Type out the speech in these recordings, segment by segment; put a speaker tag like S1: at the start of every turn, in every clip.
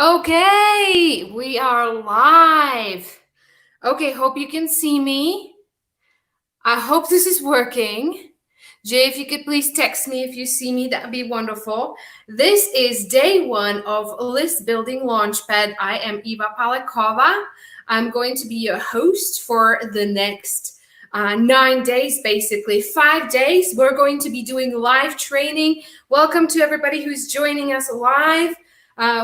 S1: Okay, we are live. Okay, hope you can see me. I hope this is working. Jay, if you could please text me if you see me, that'd be wonderful. This is day one of List Building Launchpad. I am Eva Palakova. I'm going to be your host for the next 9 days, basically 5 days. We're going to be doing live training. Welcome to everybody who's joining us live.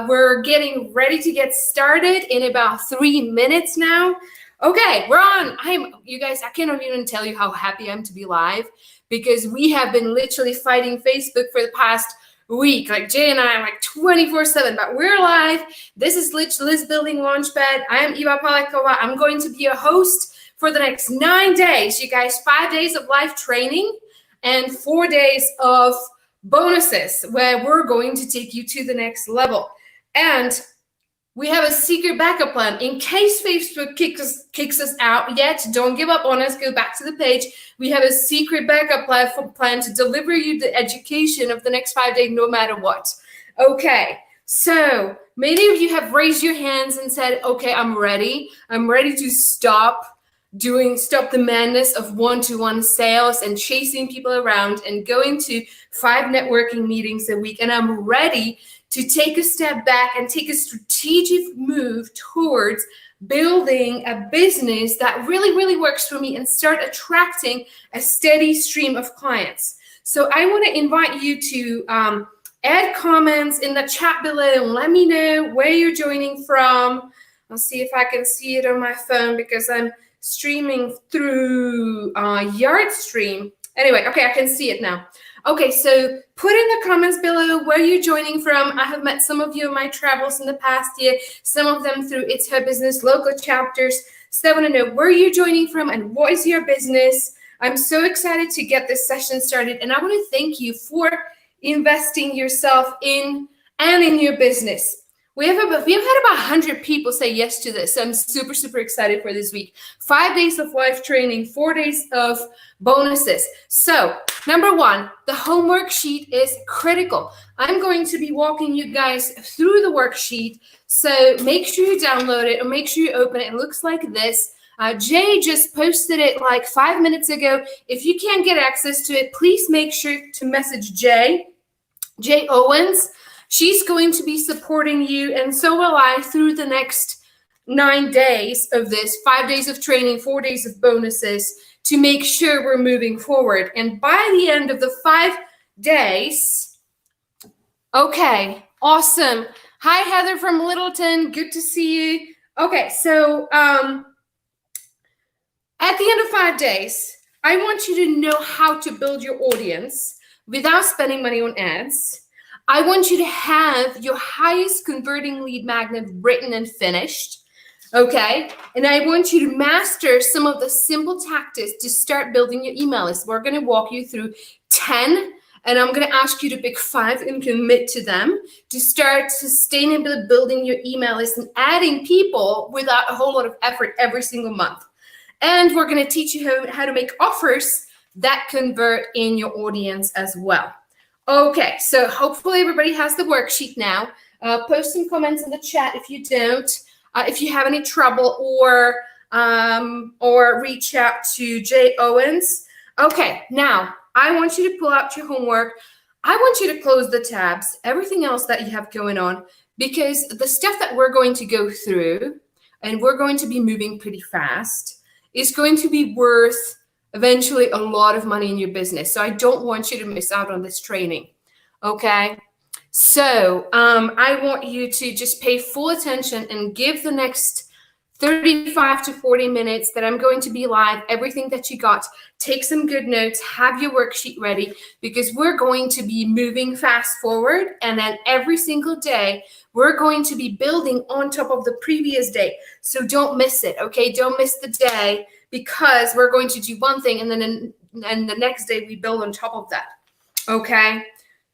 S1: We're getting ready to get started in about 3 minutes now. Okay, we're on. You guys, I cannot even tell you how happy I am to be live because we have been literally fighting Facebook for the past week. Like Jay and I, like 24/7, but we're live. This is List Building Launchpad. I am Eva Palakova. I'm going to be a host for the next 9 days. You guys, 5 days of live training and 4 days of bonuses where we're going to take you to the next level. And we have a secret backup plan in case Facebook kicks us out yet. Don't give up on us. Go back to the page. We have a secret backup plan to deliver you the education of the next 5 days, no matter what. Okay, so many of you have raised your hands and said, okay, I'm ready. I'm ready to stop the madness of one-to-one sales and chasing people around and going to 5 networking meetings a week. And I'm ready to take a step back and take a strategic move towards building a business that really, really works for me and start attracting a steady stream of clients. So I want to invite you to add comments in the chat below and let me know where you're joining from. I'll see if I can see it on my phone because I'm streaming through Yardstream. Anyway, okay, I can see it now. Okay, so put in the comments below where you're joining from. I have met some of you in my travels in the past year, some of them through It's Her Business local chapters. So I want to know where you're joining from and what is your business. I'm so excited to get this session started, and I want to thank you for investing yourself in and in your business. We've had about 100 people say yes to this. So I'm super, super excited for this week. 5 days of live training, 4 days of bonuses. So number one, the homework sheet is critical. I'm going to be walking you guys through the worksheet. So make sure you download it or make sure you open it. It looks like this. Jay just posted it like 5 minutes ago. If you can't get access to it, please make sure to message Jay Owens. She's going to be supporting you, and so will I, through the next 9 days of this, 5 days of training, 4 days of bonuses, to make sure we're moving forward. And by the end of the 5 days, okay, awesome. Hi, Heather from Littleton. Good to see you. Okay, so at the end of 5 days, I want you to know how to build your audience without spending money on ads. I want you to have your highest converting lead magnet written and finished, okay? And I want you to master some of the simple tactics to start building your email list. We're going to walk you through 10, and I'm going to ask you to pick 5 and commit to them to start sustainably building your email list and adding people without a whole lot of effort every single month. And we're going to teach you how to make offers that convert in your audience as well. Okay, so hopefully everybody has the worksheet now. Post some comments in the chat if you don't. If you have any trouble, or reach out to Jay Owens. Okay, now I want you to pull out your homework. I want you to close the tabs, everything else that you have going on, because the stuff that we're going to go through, and we're going to be moving pretty fast, is going to be worth eventually a lot of money in your business. So I don't want you to miss out on this training. Okay. So I want you to just pay full attention and give the next 35 to 40 minutes that I'm going to be live, everything that you got. Take some good notes, have your worksheet ready, because we're going to be moving fast forward. And then every single day, we're going to be building on top of the previous day. So don't miss it. Okay. Don't miss the day, because we're going to do one thing and then the next day we build on top of that. Okay.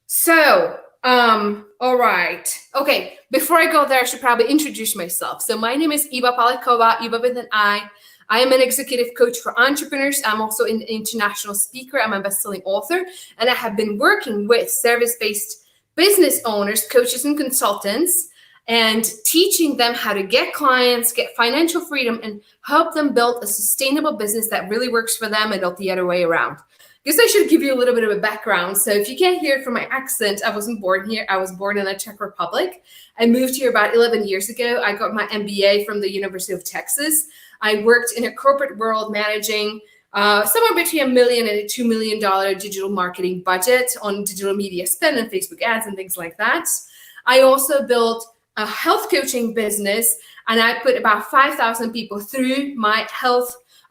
S1: So, all right. Okay. Before I go there, I should probably introduce myself. So my name is Eva Palakova, Eva with an I. I am an executive coach for entrepreneurs. I'm also an international speaker. I'm a best-selling author, and I have been working with service-based business owners, coaches, and consultants and teaching them how to get clients, get financial freedom, and help them build a sustainable business that really works for them and not the other way around. I guess I should give you a little bit of a background. So if you can't hear it from my accent, I wasn't born here. I was born in the Czech Republic. I moved here about 11 years ago. I got my MBA from the University of Texas. I worked in a corporate world managing somewhere between $1 million and $2 million digital marketing budget on digital media spend and Facebook ads and things like that. I also built a health coaching business, and I put about 5,000 people through my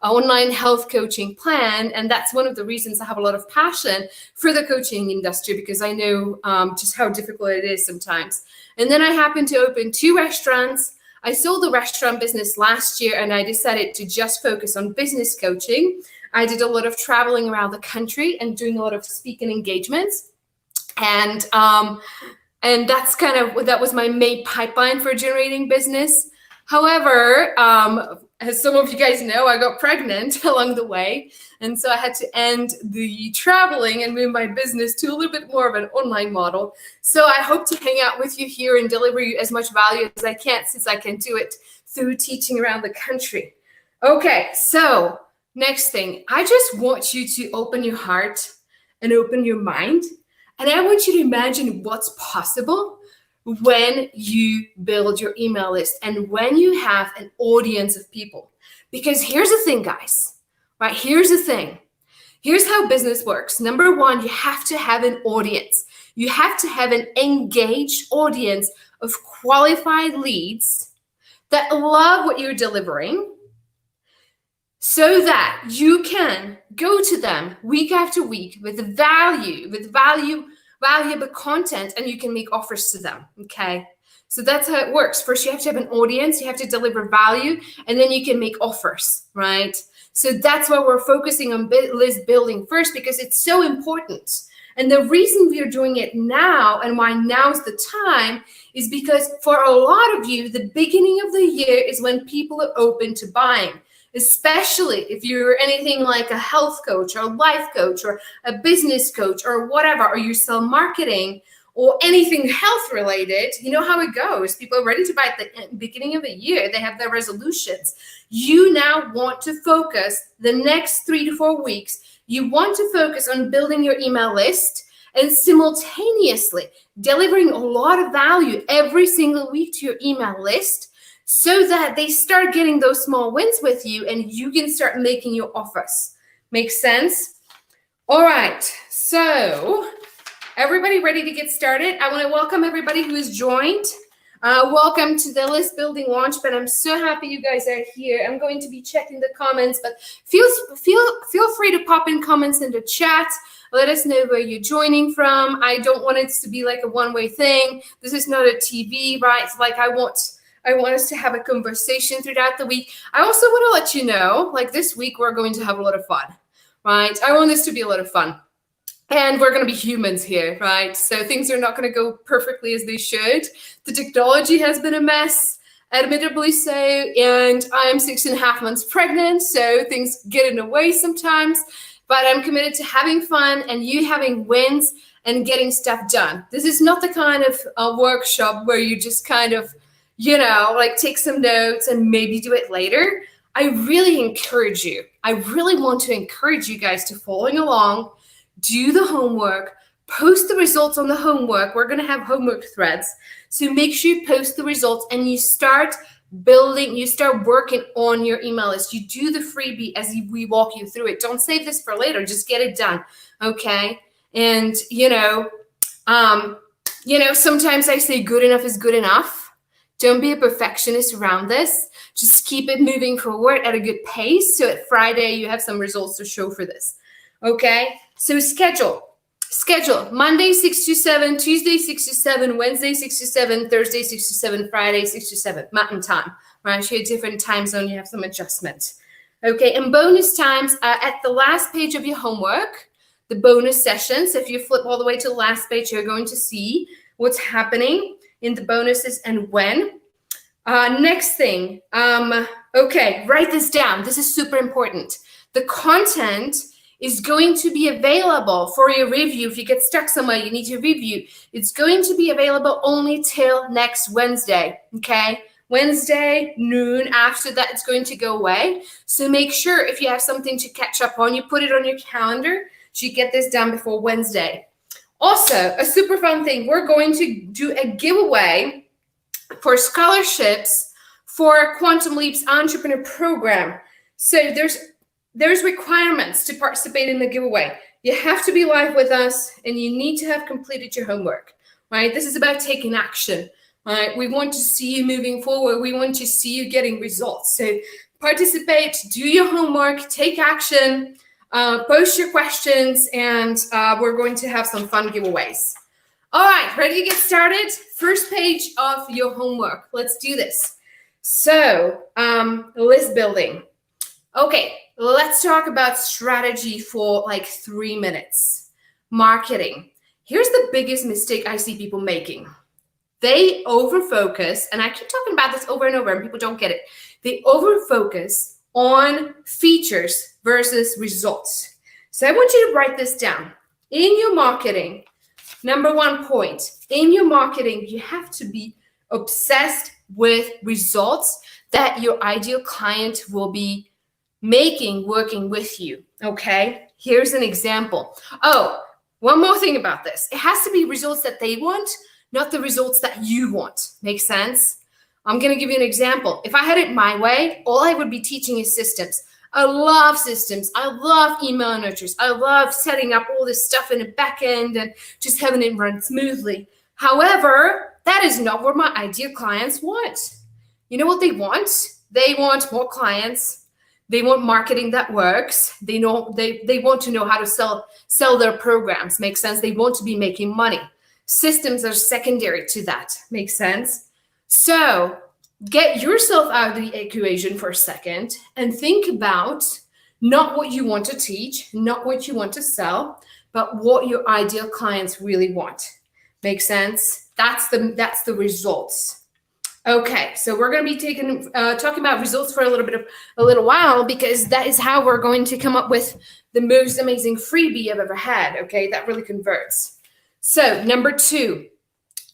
S1: online health coaching plan. And that's one of the reasons I have a lot of passion for the coaching industry, because I know just how difficult it is sometimes. And then I happened to open 2 restaurants. I sold the restaurant business last year, and I decided to just focus on business coaching. I did a lot of traveling around the country and doing a lot of speaking engagements. And that was my main pipeline for generating business. However, as some of you guys know, I got pregnant along the way. And so I had to end the traveling and move my business to a little bit more of an online model. So I hope to hang out with you here and deliver you as much value as I can, since I can do it through teaching around the country. Okay, so next thing, I just want you to open your heart and open your mind. And I want you to imagine what's possible when you build your email list and when you have an audience of people. Because here's the thing, guys, right? Here's the thing. Here's how business works. Number one, you have to have an audience. You have to have an engaged audience of qualified leads that love what you're delivering, so that you can go to them week after week with valuable content, and you can make offers to them, okay? So that's how it works. First, you have to have an audience, you have to deliver value, and then you can make offers, right? So that's why we're focusing on list building first, because it's so important. And the reason we are doing it now, and why now's the time, is because for a lot of you, the beginning of the year is when people are open to buying. Especially if you're anything like a health coach or a life coach or a business coach or whatever, or you sell marketing or anything health related. You know how it goes. People are ready to buy at the beginning of the year. They have their resolutions. You now want to focus the next 3 to 4 weeks. You want to focus on building your email list and simultaneously delivering a lot of value every single week to your email list, so that they start getting those small wins with you and you can start making your offers. Make sense? All right, so everybody ready to get started? I want to welcome everybody who has joined. Welcome to the List Building Launchpad. I'm so happy you guys are here. I'm going to be checking the comments, but feel free to pop in comments in the chat. Let us know where you're joining from. I don't want it to be like a one-way thing. This is not a TV, right? It's like I want us to have a conversation throughout the week. I also want to let you know, like this week, we're going to have a lot of fun, right? I want this to be a lot of fun. And we're going to be humans here, right? So things are not going to go perfectly as they should. The technology has been a mess, admittedly so, and I'm 6.5 months pregnant, so things get in the way sometimes. But I'm committed to having fun and you having wins and getting stuff done. This is not the kind of workshop where you just kind of, like take some notes and maybe do it later. I really encourage you. I really want to encourage you guys to following along, do the homework, post the results on the homework. We're going to have homework threads. So make sure you post the results and you start building, you start working on your email list. You do the freebie as we walk you through it. Don't save this for later. Just get it done. Okay. And, sometimes I say good enough is good enough. Don't be a perfectionist around this. Just keep it moving forward at a good pace. So at Friday, you have some results to show for this. Okay. So schedule. Monday 6 to 7, Tuesday 6 to 7, Wednesday 6 to 7, Thursday 6 to 7, Friday 6 to 7, Mountain Time. Right? So you have different time zone, you have some adjustments. Okay, and bonus times at the last page of your homework, the bonus sessions. If you flip all the way to the last page, you're going to see what's happening in the bonuses and when. Next thing, okay, write this down. This is super important. The content is going to be available for your review. If you get stuck somewhere, you need to review. It's going to be available only till next Wednesday, okay? Wednesday, noon. After that, it's going to go away. So make sure if you have something to catch up on, you put it on your calendar so you get this done before Wednesday. Also, a super fun thing, we're going to do a giveaway for scholarships for Quantum Leap's Entrepreneur Program. So there's requirements to participate in the giveaway. You have to be live with us and you need to have completed your homework, right? This is about taking action, right? We want to see you moving forward. We want to see you getting results. So participate, do your homework, take action, post your questions, and we're going to have some fun giveaways. All right, ready to get started? First page of your homework. Let's do this. So list building. Okay, let's talk about strategy for like 3 minutes. Marketing. Here's the biggest mistake I see people making. They overfocus, and I keep talking about this over and over, and people don't get it. They overfocus on features versus results. So I want you to write this down. In your marketing, number 1 point, in your marketing, you have to be obsessed with results that your ideal client will be making working with you, okay? Here's an example. Oh, one more thing about this. It has to be results that they want, not the results that you want. Make sense? I'm going to give you an example. If I had it my way, all I would be teaching is systems. I love systems. I love email nurtures. I love setting up all this stuff in the back end and just having it run smoothly. However, that is not what my ideal clients want. You know what they want? They want more clients. They want marketing that works. They want to know how to sell their programs. Makes sense? They want to be making money. Systems are secondary to that. Makes sense? So get yourself out of the equation for a second and think about not what you want to teach, not what you want to sell, but what your ideal clients really want. Make sense? That's the results. Okay, so we're going to be talking about results for a little while, because that is how we're going to come up with the most amazing freebie I've ever had. Okay, that really converts. So number 2,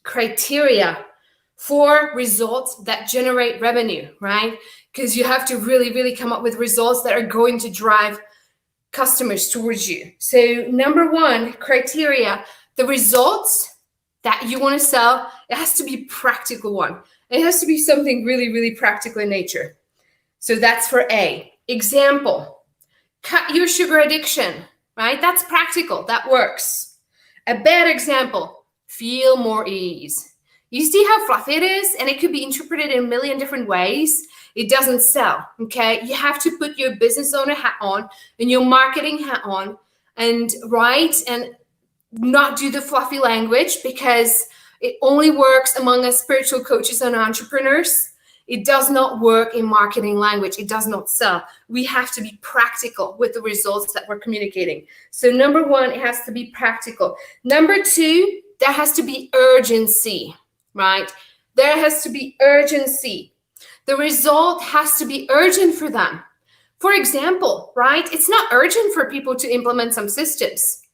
S1: criteria for results that generate revenue, right? Because you have to really, really come up with results that are going to drive customers towards you. So number 1, criteria, the results that you want to sell, it has to be a practical one. It has to be something really, really practical in nature. So that's for A. Example, cut your sugar addiction, right? That's practical, that works. A bad example, feel more ease. You see how fluffy it is? And it could be interpreted in a million different ways. It doesn't sell, okay? You have to put your business owner hat on and your marketing hat on and write and not do the fluffy language, because it only works among us spiritual coaches and entrepreneurs. It does not work in marketing language. It does not sell. We have to be practical with the results that we're communicating. So number 1, it has to be practical. Number 2, there has to be urgency, right? There has to be urgency. The result has to be urgent for them. For example, right? It's not urgent for people to implement some systems.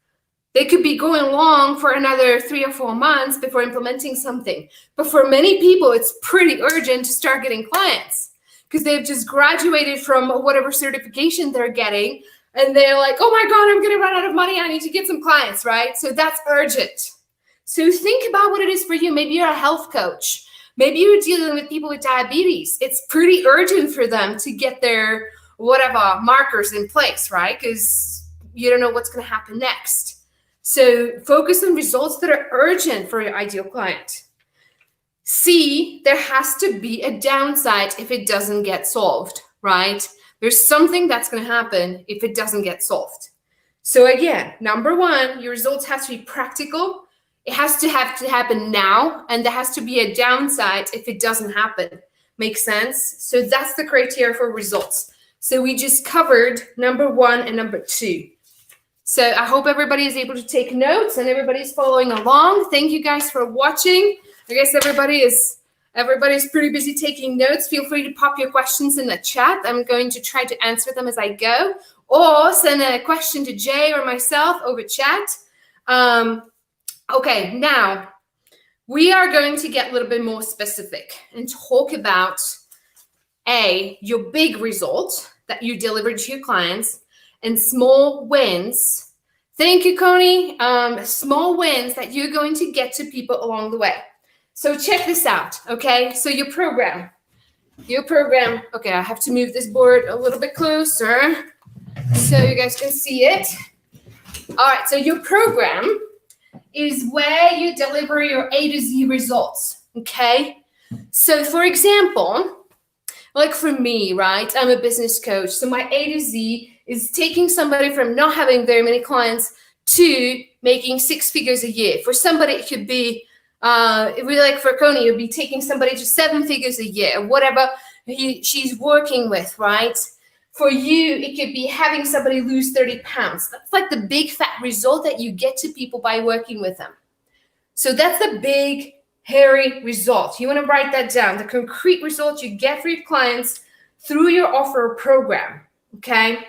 S1: They could be going along for another 3 or 4 months before implementing something. But for many people, it's pretty urgent to start getting clients, because they've just graduated from whatever certification they're getting. And they're like, oh my God, I'm going to run out of money. I need to get some clients, right? So that's urgent. So think about what it is for you. Maybe you're a health coach. Maybe you're dealing with people with diabetes. It's pretty urgent for them to get their whatever markers in place, right? Because you don't know what's going to happen next. So focus on results that are urgent for your ideal client. C, there has to be a downside if it doesn't get solved, right? There's something that's going to happen if it doesn't get solved. So again, number 1, your results have to be practical. It has to happen now, and there has to be a downside if it doesn't happen. Make sense? So that's the criteria for results. So we just covered number 1 and number 2. So I hope everybody is able to take notes and everybody's following along. Thank you guys for watching. I guess everybody's pretty busy taking notes. Feel free to pop your questions in the chat. I'm going to try to answer them as I go. or send a question to Jay or myself over chat. Okay, now we are going to get a little bit more specific and talk about your big result that you delivered to your clients and small wins. Thank you, Connie. Small wins that you're going to get to people along the way. So check this out, okay? So your program, okay, I have to move this board a little bit closer so you guys can see it. All right, so your program is where you deliver your A to Z results, okay? So for example, like for me, right, I'm a business coach. So my A to Z is taking somebody from not having very many clients to making 6 figures a year. For somebody, it could be, like for Connie, it would be taking somebody to 7 figures a year, whatever she's working with, right? For you, it could be having somebody lose 30 pounds. That's like the big fat result that you get to people by working with them. So that's the big, hairy result. You want to write that down, the concrete results you get for your clients through your offer or program, okay?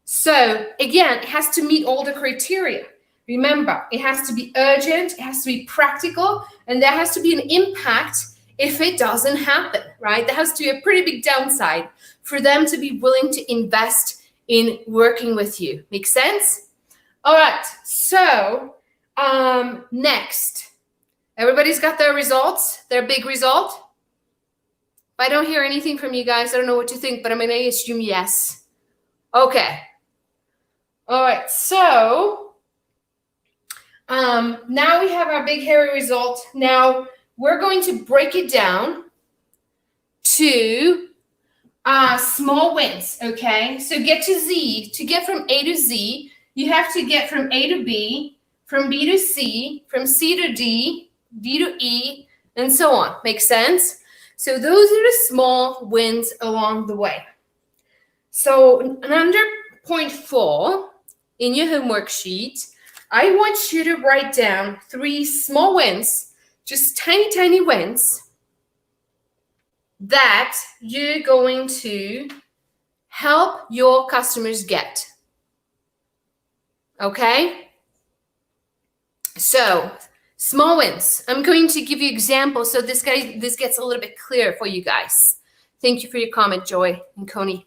S1: So again, it has to meet all the criteria. Remember, it has to be urgent, it has to be practical, and there has to be an impact if it doesn't happen, right? There has to be a pretty big downside for them to be willing to invest in working with you. Make sense? All right, so next. Everybody's got their results, their big result? If I don't hear anything from you guys, I don't know what you think, but I'm going to assume yes. Okay. All right, so now we have our big hairy result. Now we're going to break it down to small wins, okay? So get to Z. To get from A to Z, you have to get from A to B, from B to C, from C to D, D to E, and so on. Make sense? So those are the small wins along the way. So under point 4 in your homework sheet, I want you to write down 3 small wins, just tiny, tiny wins that you're going to help your customers get. Okay? So, small wins. I'm going to give you examples so this gets a little bit clearer for you guys. Thank you for your comment, Joy and Connie.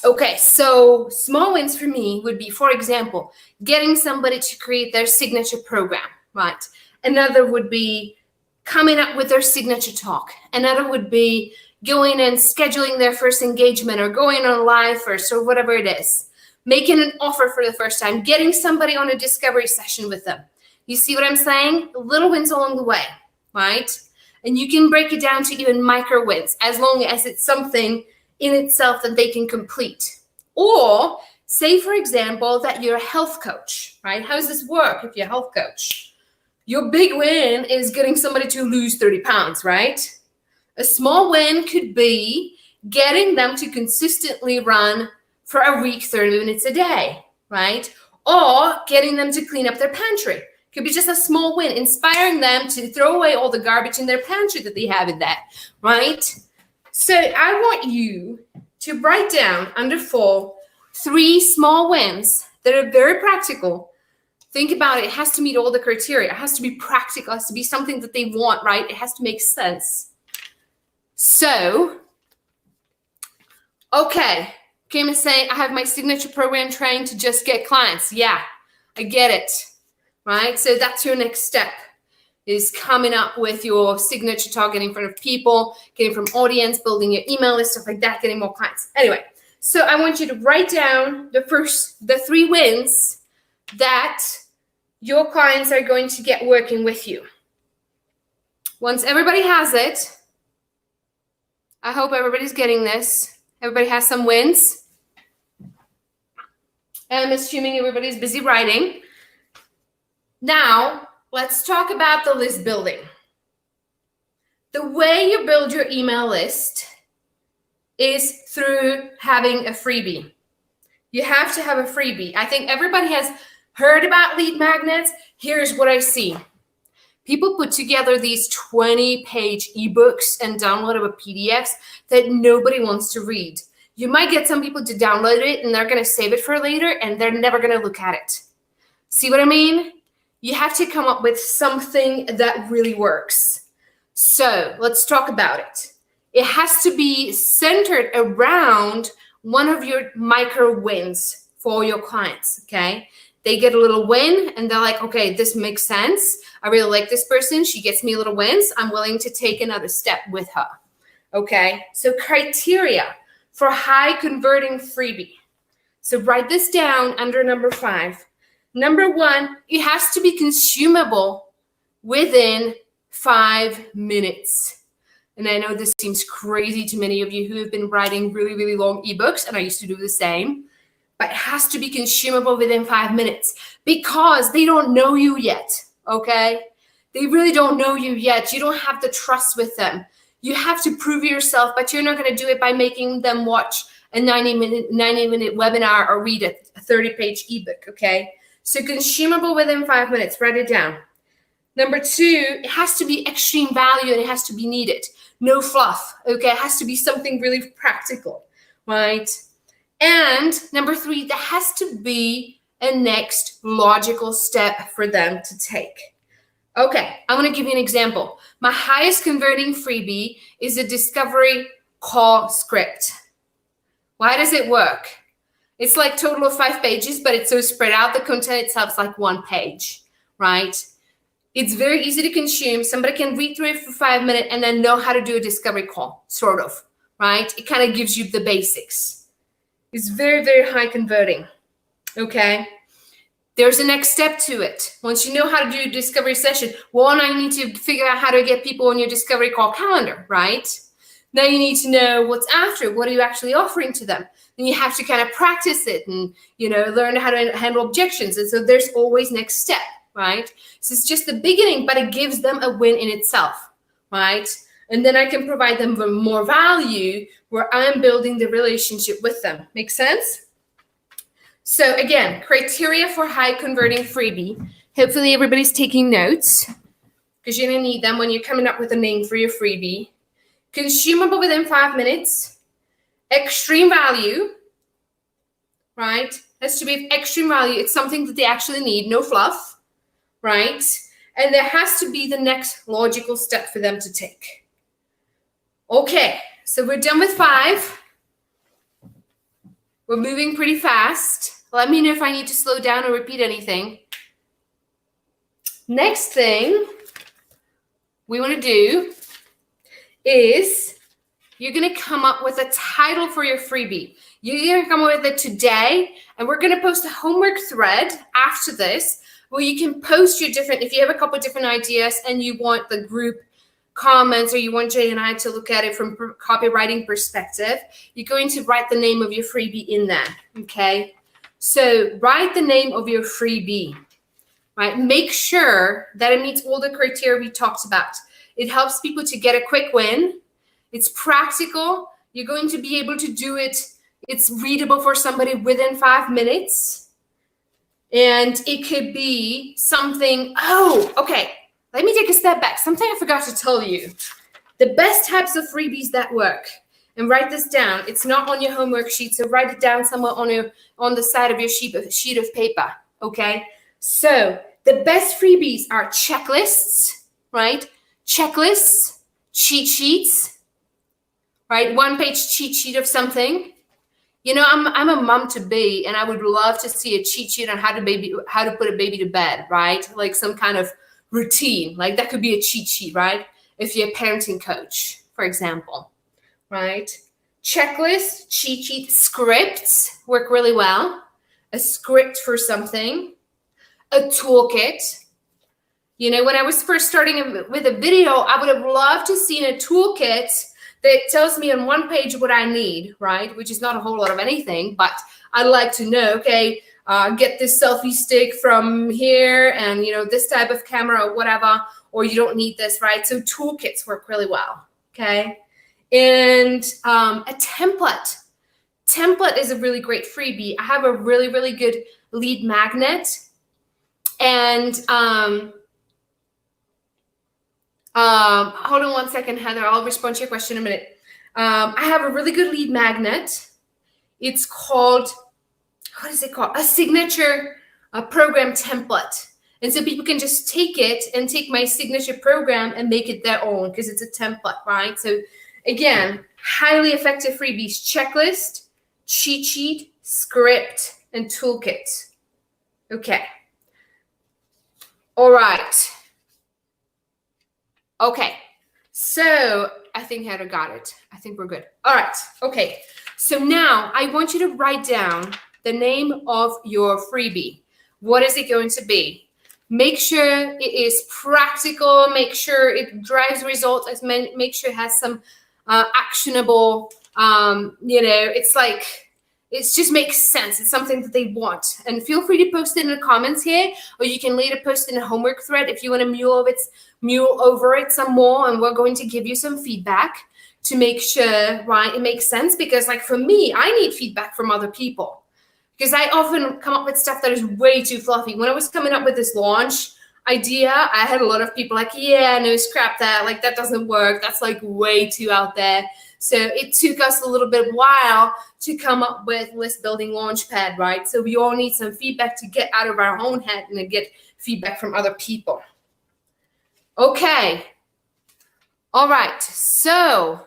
S1: Okay, so small wins for me would be, for example, getting somebody to create their signature program, right? Another would be coming up with their signature talk. Another would be going and scheduling their first engagement or going on live first or whatever it is. Making an offer for the first time, getting somebody on a discovery session with them. You see what I'm saying? Little wins along the way, right? And you can break it down to even micro wins as long as it's something in itself that they can complete. Or say, for example, that you're a health coach, right? How does this work if you're a health coach? Your big win is getting somebody to lose 30 pounds, right? A small win could be getting them to consistently run for a week, 30 minutes a day, right? Or getting them to clean up their pantry. Could be just a small win, inspiring them to throw away all the garbage in their pantry that they have in there, right? So I want you to write down under 4 3 small wins that are very practical. Think about it. It has to meet all the criteria. It has to be practical. It has to be something that they want, right? It has to make sense. So, okay. Kim is saying, I have my signature program trying to just get clients. Yeah, I get it, right? So that's your next step, is coming up with your signature talk, getting in front of people, getting from audience, building your email list, stuff like that, getting more clients. Anyway, so I want you to write down the 3 wins that your clients are going to get working with you. Once everybody has it, I hope everybody's getting this. Everybody has some wins. I'm assuming everybody's busy writing. Now, let's talk about the list building. The way you build your email list is through having a freebie. You have to have a freebie. I think everybody has heard about lead magnets. Here's what I see. People put together these 20-page ebooks and downloadable PDFs that nobody wants to read. you might get some people to download it and they're going to save it for later and they're never going to look at it. See what I mean? You have to come up with something that really works. So let's talk about it. It has to be centered around one of your micro wins for your clients, okay? They get a little win and they're like, okay, this makes sense. I really like this person. She gets me little wins. I'm willing to take another step with her, okay? So criteria for high converting freebie. So write this down under number 5. Number 1, it has to be consumable within 5 minutes. And I know this seems crazy to many of you who have been writing really, really long ebooks, and I used to do the same. But it has to be consumable within 5 minutes because they don't know you yet, okay? They really don't know you yet. You don't have the trust with them. You have to prove yourself, but you're not going to do it by making them watch a 90-minute webinar or read a 30-page ebook, okay? So consumable within 5 minutes. Write it down. Number 2, it has to be extreme value and it has to be needed. No fluff, okay? It has to be something really practical, right? And number 3, there has to be a next logical step for them to take. Okay, I'm going to give you an example. My highest converting freebie is a discovery call script. Why does it work? It's like total of 5 pages, but it's so spread out. The content itself is like 1 page, right? It's very easy to consume. Somebody can read through it for 5 minutes and then know how to do a discovery call, sort of, right? It kind of gives you the basics. It's very, very high converting, okay? There's a next step to it. Once you know how to do a discovery session, well, now you need to figure out how to get people on your discovery call calendar, right? Now you need to know what's after. What are you actually offering to them? Then you have to kind of practice it and, learn how to handle objections. And so there's always next step, right? So it's just the beginning, but it gives them a win in itself, right? And then I can provide them with more value where I'm building the relationship with them. Make sense? So again, criteria for high converting freebie. Hopefully everybody's taking notes because you're going to need them when you're coming up with a name for your freebie. Consumable within 5 minutes. Extreme value, right? Has to be of extreme value. It's something that they actually need, no fluff, right? And there has to be the next logical step for them to take. Okay, so we're done with 5. We're moving pretty fast. Let me know if I need to slow down or repeat anything. Next thing we want to do is you're going to come up with a title for your freebie. You're going to come up with it today, and we're going to post a homework thread after this where you can post your different, if you have a couple of different ideas and you want the group comments or you want Jay and I to look at it from copywriting perspective, you're going to write the name of your freebie in there, okay? So write the name of your freebie, right? Make sure that it meets all the criteria we talked about. It helps people to get a quick win. It's practical. You're going to be able to do it. It's readable for somebody within 5 minutes. And it could be something, okay. Let me take a step back. Something I forgot to tell you. The best types of freebies that work, and write this down. It's not on your homework sheet, so write it down somewhere on the side of your sheet of paper, okay? So the best freebies are checklists, right? Checklists, cheat sheets, right? 1-page cheat sheet of something. I'm a mom to be, and I would love to see a cheat sheet on how to put a baby to bed, right? Like some kind of routine, like that could be a cheat sheet, right? If you're a parenting coach, for example, right? Checklist, cheat sheet, scripts work really well. A script for something, a toolkit. When I was first starting with a video, I would have loved to see a toolkit that tells me on 1 page what I need, right? Which is not a whole lot of anything, but I'd like to know, okay, get this selfie stick from here and, this type of camera or whatever, or you don't need this, right? So toolkits work really well, okay? And a template. Template is a really great freebie. I have a really, really good lead magnet. And hold on 1 second, Heather. I'll respond to your question in a minute. I have a really good lead magnet, It's called, what is it called? A signature program template. And so people can just take it and take my signature program and make it their own because it's a template, right? So again, highly effective freebies: checklist, cheat sheet, script, and toolkit. Okay. All right. Okay. So I think Heather got it. I think we're good. All right. Okay. So now I want you to write down the name of your freebie. What is it going to be? Make sure it is practical. Make sure it drives results. Make sure it has some actionable, it's like, it just makes sense. It's something that they want. And feel free to post it in the comments here, or you can later post in a homework thread if you want to mule over it some more, and we're going to give you some feedback to make sure, right, it makes sense. Because like for me, I need feedback from other people, because I often come up with stuff that is way too fluffy. When I was coming up with this launch idea, I had a lot of people like, yeah, no, scrap that. Like, that doesn't work. That's like way too out there. So it took us a little bit while to come up with List Building Launchpad, right? So we all need some feedback to get out of our own head and to get feedback from other people. Okay. All right. So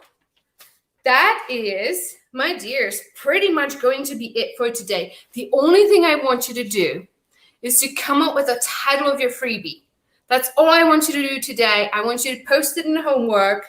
S1: that is, my dears, pretty much going to be it for today. The only thing I want you to do is to come up with a title of your freebie. That's all I want you to do today. I want you to post it in the homework.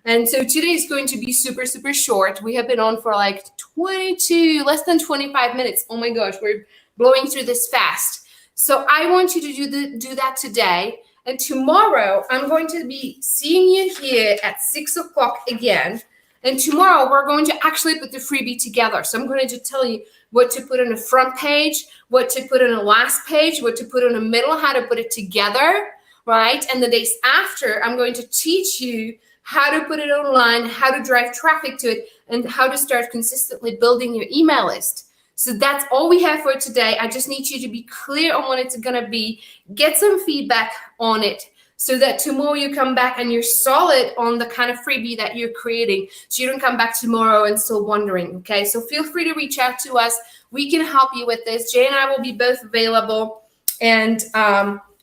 S1: And so today is going to be super, super short. We have been on for like less than 25 minutes. Oh my gosh, we're blowing through this fast. So I want you to do that today. And tomorrow, I'm going to be seeing you here at 6 o'clock again. And tomorrow, we're going to actually put the freebie together. So I'm going to tell you what to put on the front page, what to put on the last page, what to put on the middle, how to put it together, right? And the days after, I'm going to teach you how to put it online, how to drive traffic to it, and how to start consistently building your email list. So that's all we have for today. I just need you to be clear on what it's going to be, get some feedback on it, so that tomorrow you come back and you're solid on the kind of freebie that you're creating, so you don't come back tomorrow and still wondering, okay? So feel free to reach out to us. We can help you with this. Jay and I will be both available. And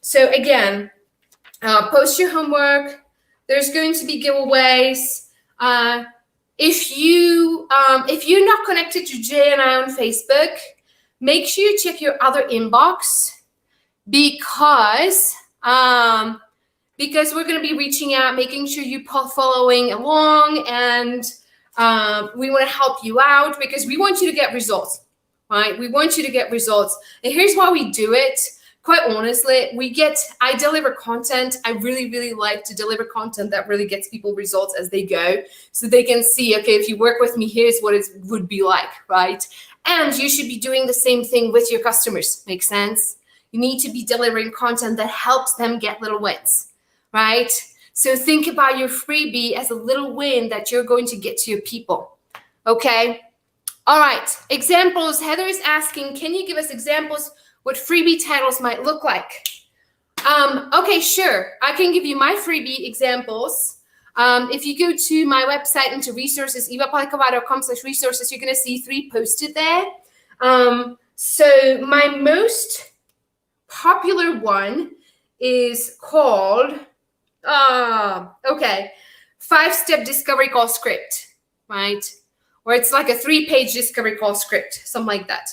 S1: so again, post your homework. There's going to be giveaways. If you're not connected to Jay and I on Facebook, make sure you check your other inbox, because we're going to be reaching out, making sure you're following along, and we want to help you out because we want you to get results, right? We want you to get results. And here's why we do it. Quite honestly, I deliver content. I really, really like to deliver content that really gets people results as they go, so they can see, okay, if you work with me, here's what it would be like, right? And you should be doing the same thing with your customers. Make sense? You need to be delivering content that helps them get little wins, right? So think about your freebie as a little win that you're going to get to your people, okay? All right, examples. Heather is asking, can you give us examples what freebie titles might look like? Okay, sure. I can give you my freebie examples. If you go to my website into resources, evapalekova.com/resources, you're going to see 3 posted there. So my most popular one is called, 5-step discovery call script, right? Or it's like a 3-page discovery call script, something like that.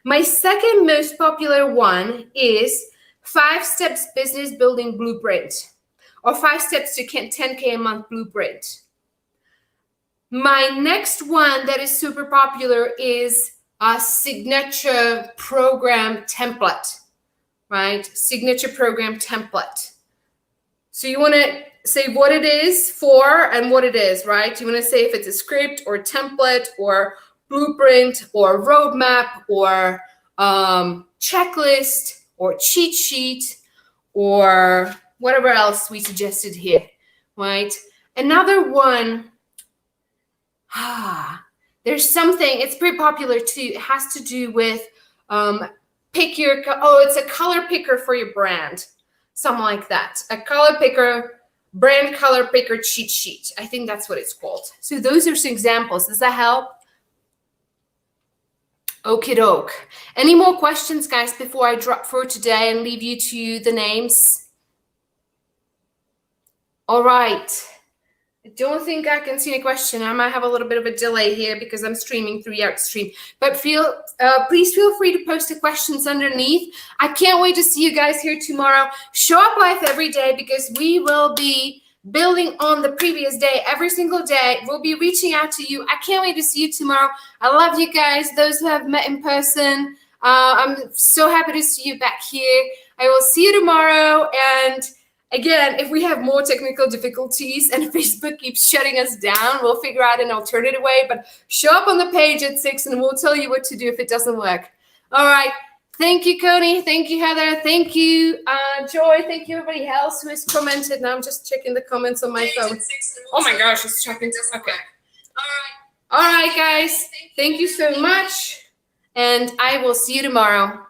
S1: My second most popular one is 5 steps business building blueprint, or 5 steps to 10K a month blueprint. My next one that is super popular is a signature program template, right? Signature program template. So you want to say what it is for and what it is, right? You want to say if it's a script or template or blueprint or roadmap or checklist or cheat sheet or whatever else we suggested here, right? Another one, there's something, it's pretty popular too. It has to do with it's a color picker for your brand, something like that. A color picker, brand color picker cheat sheet. I think that's what it's called. So those are some examples. Does that help? Okie doke. Any more questions, guys, before I drop for today and leave you to the names? All right. I don't think I can see any question. I might have a little bit of a delay here because I'm streaming through Artstream. But please feel free to post the questions underneath. I can't wait to see you guys here tomorrow. Show up live every day because we will be building on the previous day every single day. We'll be reaching out to you. I can't wait to see you tomorrow. I love you guys. Those who have met in person, I'm so happy to see you back here. I will see you tomorrow. And again, if we have more technical difficulties and Facebook keeps shutting us down, we'll figure out an alternative way. But show up on the page at 6 and we'll tell you what to do if it doesn't work. All right. Thank you, Connie. Thank you, Heather. Thank you, Joy. Thank you, everybody else who has commented. Now I'm just checking the comments on my phone. Oh my gosh, it's checking. Okay. All right, guys. Thank you so much. And I will see you tomorrow.